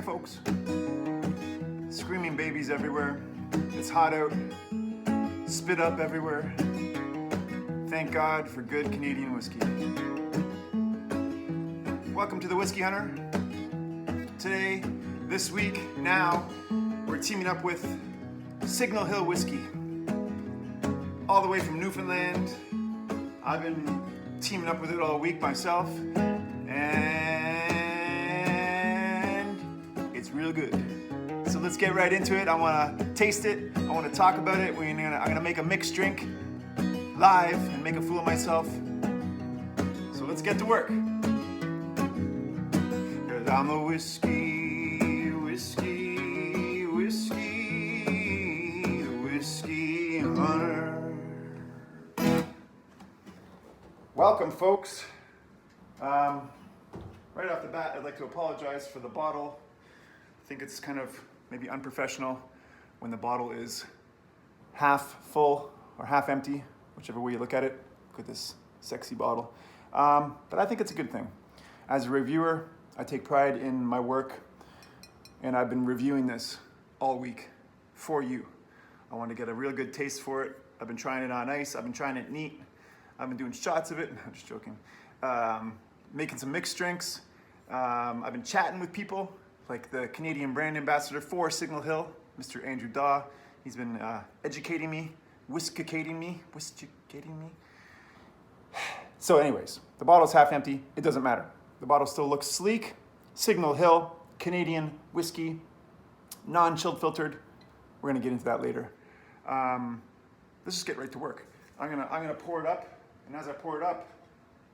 Hey folks, screaming babies everywhere. It's hot out, spit up everywhere. Thank God for good Canadian whiskey. Welcome to the Whiskey Hunter. Today, this week, now, we're teaming up with Signal Hill Whiskey. All the way from Newfoundland. I've been teaming up with it all week myself, and it's real good. So let's get right into it. I want to taste it. I want to talk about it. I'm gonna make a mixed drink live and make a fool of myself. So let's get to work. 'Cause I'm a whiskey hunter. Welcome, folks. Right off the bat, I'd like to apologize for the bottle. I think it's kind of maybe unprofessional when the bottle is half full or half empty, whichever way you look at it. Look at this sexy bottle. But I think it's a good thing. As a reviewer, I take pride in my work, and I've been reviewing this all week for you. I want to get a real good taste for it. I've been trying it on ice. I've been trying it neat. I've been doing shots of it. I'm just joking. Making some mixed drinks. I've been chatting with people like the Canadian brand ambassador for Signal Hill, Mr. Andrew Daw. He's been educating me, whiskicating me. So anyways, the bottle's half empty. It doesn't matter. The bottle still looks sleek. Signal Hill, Canadian whiskey, non-chilled filtered. We're gonna get into that later. Let's just get right to work. I'm gonna pour it up, and as I pour it up,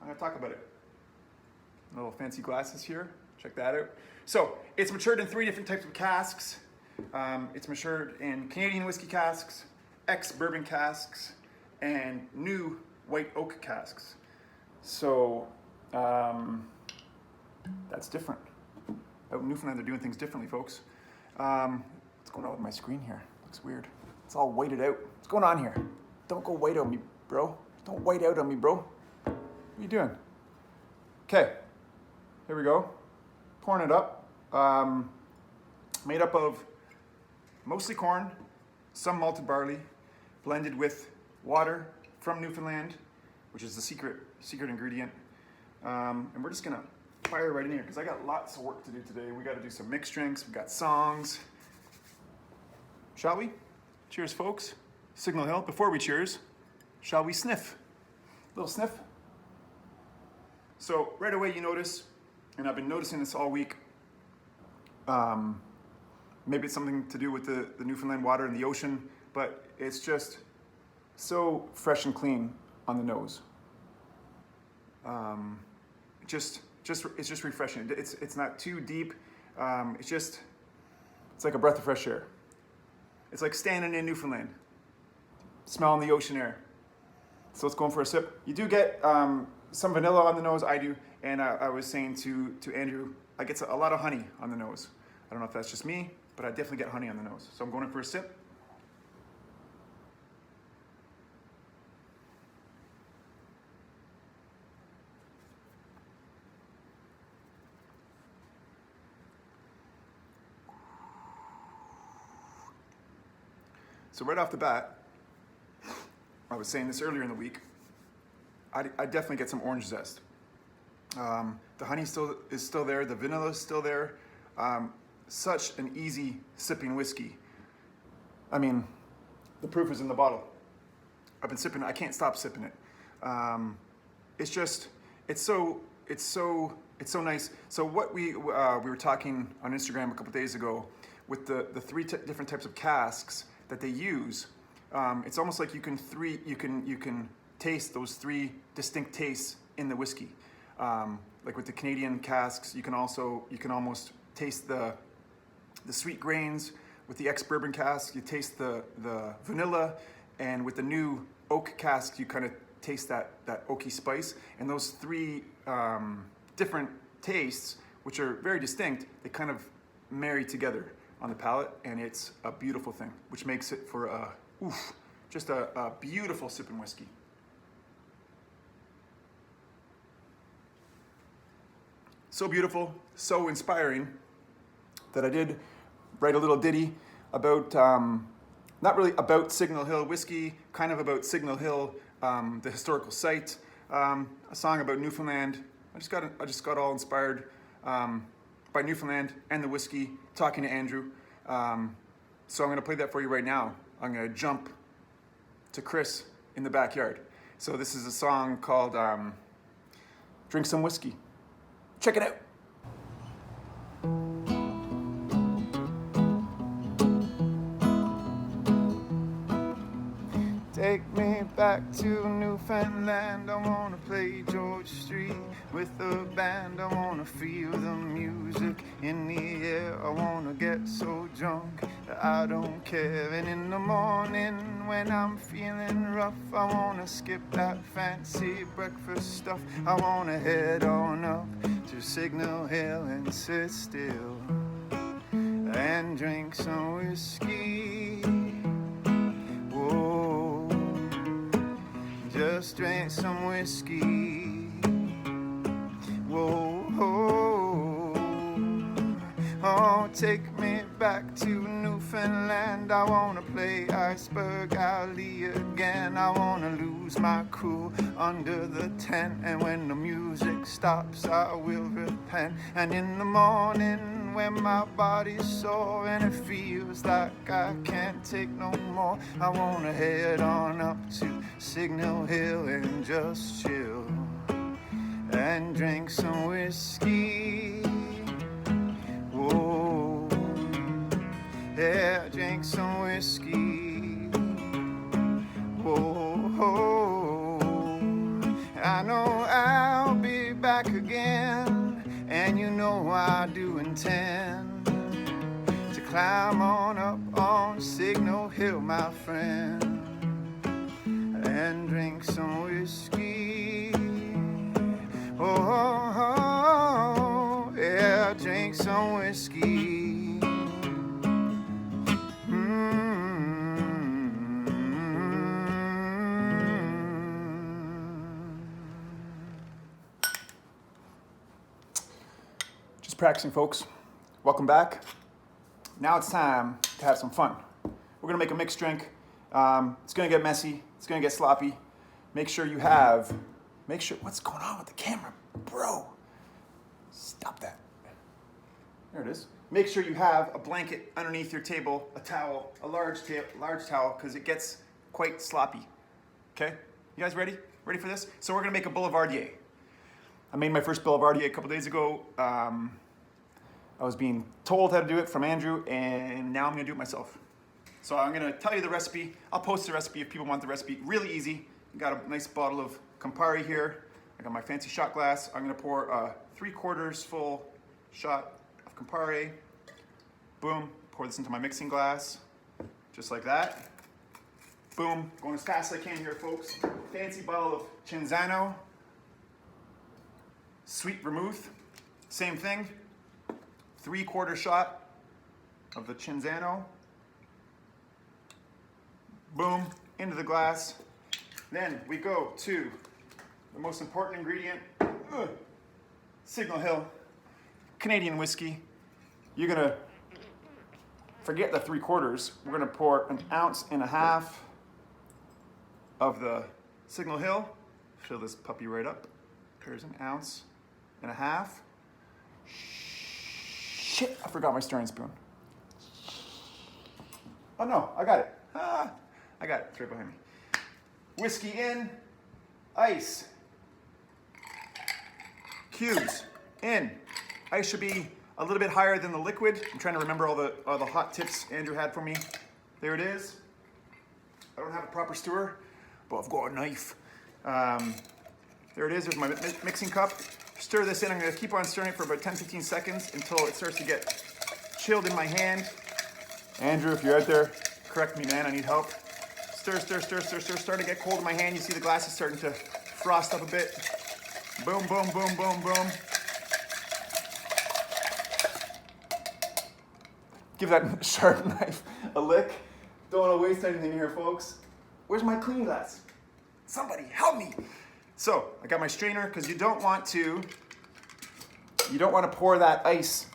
I'm gonna talk about it. Little fancy glasses here. Check that out. So it's matured in 3 different types of casks. It's matured in Canadian whiskey casks, ex-bourbon casks, and new white oak casks. So that's different. Out in Newfoundland, they're doing things differently, folks. What's going on with my screen here? Looks weird. It's all whited out. What's going on here? Don't go white on me, bro. Don't white out on me, bro. What are you doing? Okay, here we go. Pouring it up. Made up of mostly corn, some malted barley, blended with water from Newfoundland, which is the secret ingredient. And we're just gonna fire right in here because I got lots of work to do today. We got to do some mixed drinks. We got songs. Shall we? Cheers, folks. Signal Hill. Before we cheers, shall we sniff? A little sniff. So right away you notice, and I've been noticing this all week, maybe it's something to do with the Newfoundland water in the ocean, but it's just so fresh and clean on the nose. It's just refreshing. It's not too deep. It's like a breath of fresh air. It's like standing in Newfoundland, smelling the ocean air. So let's go in for a sip. You do get some vanilla on the nose, I do, and I was saying to Andrew, I get a lot of honey on the nose. I don't know if that's just me, but I definitely get honey on the nose. So I'm going in for a sip. So right off the bat, I was saying this earlier in the week, I definitely get some orange zest. The honey is still there, the vanilla is still there. Such an easy sipping whiskey. I mean, the proof is in the bottle. I've been sipping it, I can't stop sipping it. It's so nice. So what we were talking on Instagram a couple days ago with the 3 different types of casks that they use. It's almost like you can taste those 3 distinct tastes in the whiskey. Like with the Canadian casks, you can almost taste the sweet grains. With the ex-bourbon cask, you taste the vanilla, and with the new oak cask, you kind of taste that oaky spice. And those 3 different tastes, which are very distinct, they kind of marry together on the palate, and it's a beautiful thing, which makes it for just a beautiful sipping whiskey. So beautiful, so inspiring that I did write a little ditty about, not really about Signal Hill whiskey, kind of about Signal Hill, the historical site, a song about Newfoundland. I just got all inspired by Newfoundland and the whiskey, talking to Andrew. So I'm gonna play that for you right now. I'm gonna jump to Chris in the backyard. So this is a song called Drink Some Whiskey. Check it out. Take me back to Newfoundland. I wanna play George Street with the band. I wanna feel the music in the air. I wanna get so drunk that I don't care. And in the morning when I'm feeling rough, I wanna skip that fancy breakfast stuff. I wanna head on up to Signal Hill and sit still and drink some whiskey. Whoa, just drink some whiskey. Whoa, oh, take me back to Newfoundland. I wanna play Iceberg Alley again. I wanna lose my cool under the tent, and when the music stops I will repent. And in the morning when my body's sore and it feels like I can't take no more, I wanna head on up to Signal Hill and just chill and drink some whiskey. Whoa, yeah, drink some whiskey. Whoa, I know I'll be back again, and you know I do intend to climb on up on Signal Hill, my friend, and drink some whiskey. Oh, yeah, drink some whiskey. Just practicing, folks. Welcome back. Now it's time to have some fun. We're gonna make a mixed drink. It's gonna get messy. It's gonna get sloppy. Make sure, what's going on with the camera, bro? Stop that. There it is. Make sure you have a blanket underneath your table, a towel, a large towel, because it gets quite sloppy. Okay? You guys ready? Ready for this? So we're gonna make a boulevardier. I made my first boulevardier a couple days ago. I was being told how to do it from Andrew, and now I'm gonna do it myself. So I'm gonna tell you the recipe. I'll post the recipe if people want the recipe. Really easy. Got a nice bottle of Campari here. I got my fancy shot glass. I'm gonna pour a 3/4 full shot of Campari. Boom, pour this into my mixing glass, just like that. Boom, going as fast as I can here, folks. Fancy bottle of Cinzano. Sweet vermouth, same thing. 3/4 shot of the Cinzano. Boom, into the glass. Then we go to the most important ingredient, Signal Hill Canadian whiskey. You're gonna forget the 3/4. We're gonna pour 1.5 ounces of the Signal Hill. Fill this puppy right up. There's 1.5 ounces. Shit, I forgot my stirring spoon. Oh no, I got it. I got it, it's right behind me. Whiskey in, ice. Cubes in. Ice should be a little bit higher than the liquid. I'm trying to remember all the hot tips Andrew had for me. There it is. I don't have a proper stirrer, but I've got a knife. There it is, there's my mixing cup. Stir this in, I'm gonna keep on stirring it for about 10-15 seconds until it starts to get chilled in my hand. Andrew, if you're out there, correct me, man, I need help. Stir, stir, stir, stir, stir, starting to get cold in my hand. You see the glass is starting to frost up a bit. Boom, boom, boom, boom, boom. Give that sharp knife a lick. Don't want to waste anything here, folks. Where's my clean glass? Somebody help me. So I got my strainer, because you don't want to pour that ice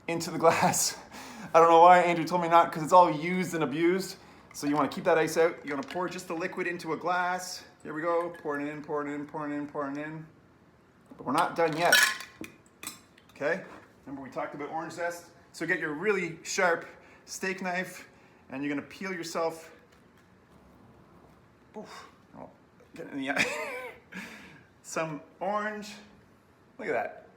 into the glass. I don't know why Andrew told me not, because it's all used and abused. So you want to keep that ice out. You want to pour just the liquid into a glass. Here we go, pouring it in, pouring it in, pouring it in, pouring it in. But we're not done yet. Okay, remember we talked about orange zest? So get your really sharp steak knife and you're gonna peel yourself. Oof, oh, get in the eye. Some orange. Look at that.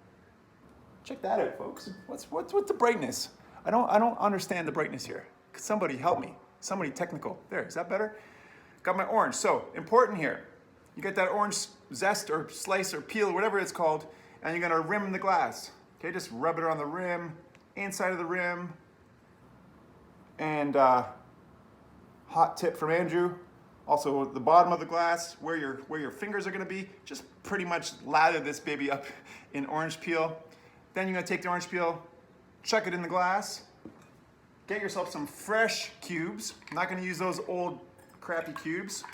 Check that out, folks. What's the brightness? I don't understand the brightness here. Could somebody help me? Somebody technical. There, is that better? Got my orange. So important here. You get that orange zest or slice or peel, whatever it's called, and you're gonna rim the glass. Okay, just rub it on the rim, inside of the rim. And hot tip from Andrew, also the bottom of the glass, where your fingers are gonna be, just pretty much lather this baby up in orange peel. Then you're gonna take the orange peel, chuck it in the glass, get yourself some fresh cubes. I'm not gonna use those old crappy cubes.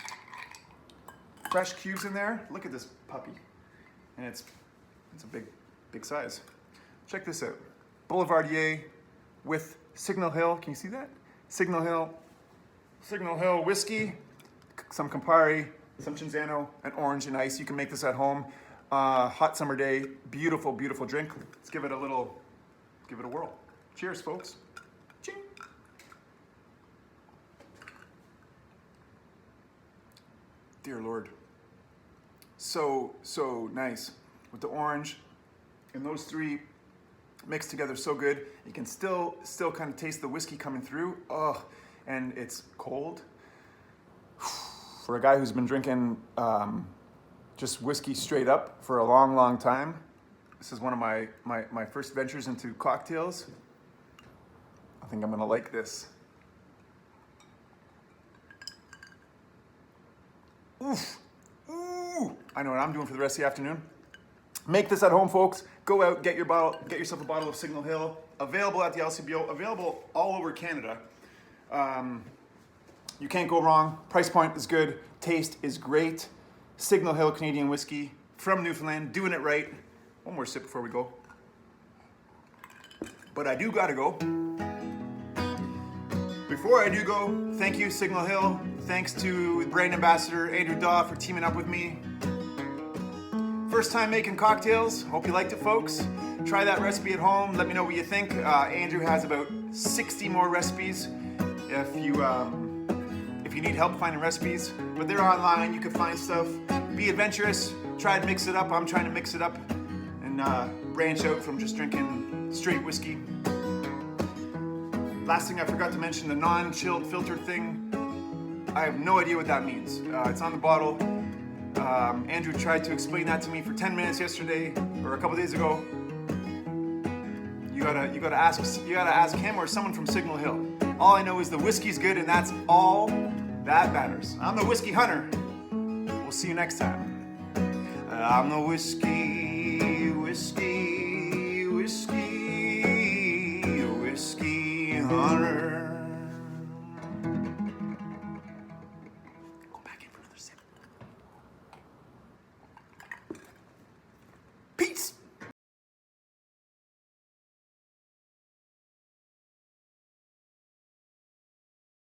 Fresh cubes in there. Look at this puppy. And it's a big size. Check this out. Boulevardier with Signal Hill. Can you see that? Signal Hill whiskey, some Campari, some Cinzano, and orange and ice. You can make this at home. Hot summer day. Beautiful, beautiful drink. Let's give it a whirl. Cheers, folks. Ching. Dear Lord. So nice with the orange and those three mixed together so good. You can still kind of taste the whiskey coming through. Oh, and it's cold. For a guy who's been drinking just whiskey straight up for a long time, this is one of my first ventures into cocktails. I think I'm gonna like this. Oof. Ooh. I know what I'm doing for the rest of the afternoon. Make this at home, folks. Go out, get yourself a bottle of Signal Hill. Available at the LCBO, available all over Canada. You can't go wrong. Price point is good. Taste is great. Signal Hill Canadian whiskey from Newfoundland, doing it right. One more sip before we go. But I do gotta go. Before I do go, thank you, Signal Hill. Thanks to brand ambassador Andrew Daw for teaming up with me. First time making cocktails. Hope you liked it, folks. Try that recipe at home. Let me know what you think. Andrew has about 60 more recipes if you need help finding recipes. But they're online. You can find stuff. Be adventurous. Try and mix it up. I'm trying to mix it up and branch out from just drinking straight whiskey. Last thing I forgot to mention, the non-chilled filtered thing. I have no idea what that means. It's on the bottle. Andrew tried to explain that to me for 10 minutes yesterday or a couple days ago. You gotta ask him or someone from Signal Hill. All I know is the whiskey's good, and that's all that matters. I'm the whiskey hunter. We'll see you next time. I'm the whiskey hunter.